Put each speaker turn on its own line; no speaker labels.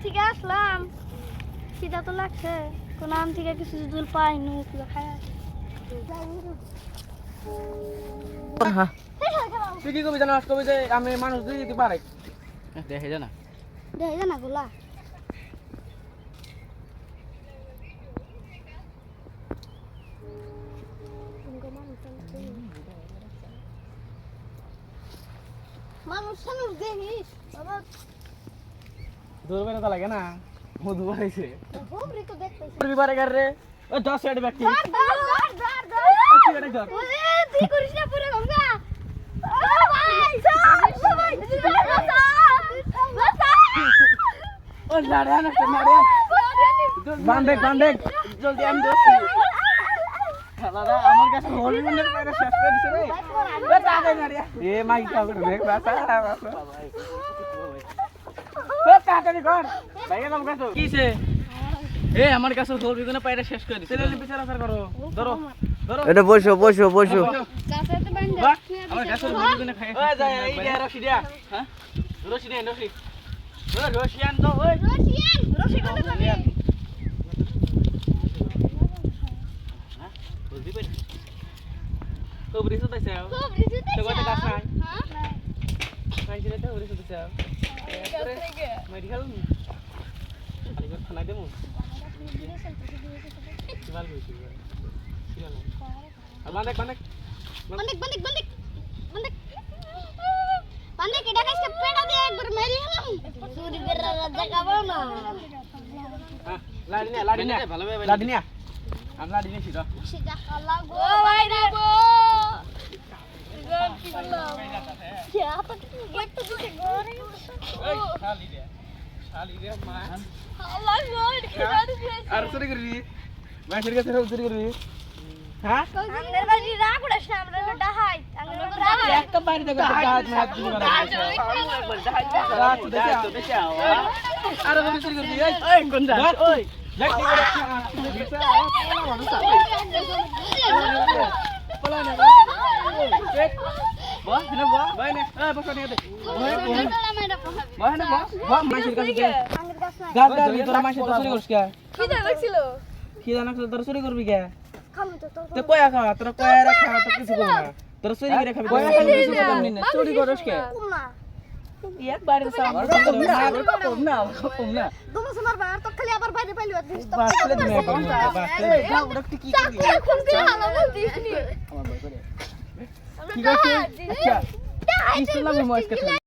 থেকে আসলাম, খিদা তো লাগছে, কোন আম থেকে কিছু জুল পাই নুকুলো খায়।
তুই কি কবি জানাস? কবি যে আমি মানুষ দিয়ে দিতে পারে দেখে জানা
দেখে না গোলা মানুষ মানুষ দেখিস বাবা
দূর বেলা তো লাগে না মধু বাড়াইছে
ববরি তো দেখতেছিস
বিবারে গার রে ও 10 সেট ব্যক্তি
ধর
কি এটা ধর
ওরে তুই করিস না পুরো গঙ্গা ভাই ভাই
ও লাড়া না মারে বান্দে বান্দে জলদি আমি দোস্ত দাদা আমার কাছে হলিউডের পায়রা শেষ করে দিছে রে এ টাকা মারিয়া এ মাই কাউকে দেখ বাসা এ টাকা নি কর ভাইয়া নাম কাছে কিছে এ আমার কাছে হলিউডের পায়রা শেষ করে দিছে ছেলে বিচার আচার করো ধরো ধরো
এটা বসো বসো বসো
কাছেতে বান্ধে
আমার কাছে হলিউডের খাই ওই যা এই দে রশি দিয়া হ্যাঁ রশি দে রশি ওই রশি আন তো ওই
রশি কোন যাবে
বুঝবি পাই তো ব্রিজ তো চাও
খুব রিজিতে
তো কত গাছ নাই
হ্যাঁ
নাই ছিল তো ব্রিজ তো চাও মেডিকেল খালি করে খানা দেমু কিবাল কইছি কিবাল আর বান্দেক বান্দেক
বান্ধে বান্ধে বান্ধে বান্ধে বান্ধে কেডা কাছে পেড়া দিয়ে একবার মেরি হলাম চুরি করে রাজা খাবো না
হ্যাঁ লাডিনিয়া লাডিনিয়া আমি লাডিনিয়া ছিল
সিজা খালা গো ভাই রে গো কি বললাম क्या तो एक तो दूसरे गोरे
এই শালি রে মা
अल्लाह गॉड खिला दे
আর চুরি করবি মাছের কাছে চুরি করবি হ্যাঁ
আমাদের বাড়ি রাগ উড়াস না আমরা লোটা হাই আমরা তো রাগ
একটা বাড়ি দেখো গাছ হাত দিয়ে আরে বলি চুরি করবি এই কোন যা ওই দেখ কি করে পলা না দেখ বাহ না বাহ ভাই না এ বসা নিয়ে দে বাহ না বাহ বাহ মাছের কাছে দে গাছ গাছ তোর মাছের চুরি করিস কে কি জানা তোর চুরি করবি কে তে কয়া খা তোর কয়া রাখা তো কিছু করব না তোর চুরি করে খাবি কয়া খাবি কিছু করব না চুরি করিস কে এক বাড়ির সামনে কম না
তুমি তোমার বার তো খালি আবার বাইরে পাইলি দিস তো
বাসলে দিনে বাসলে গাও রাখতে কি করবি
খুব করে হালা বলতিস নি
আমার বই করে কি করছিস আচ্ছা কি শুনলাম মস্ত কথা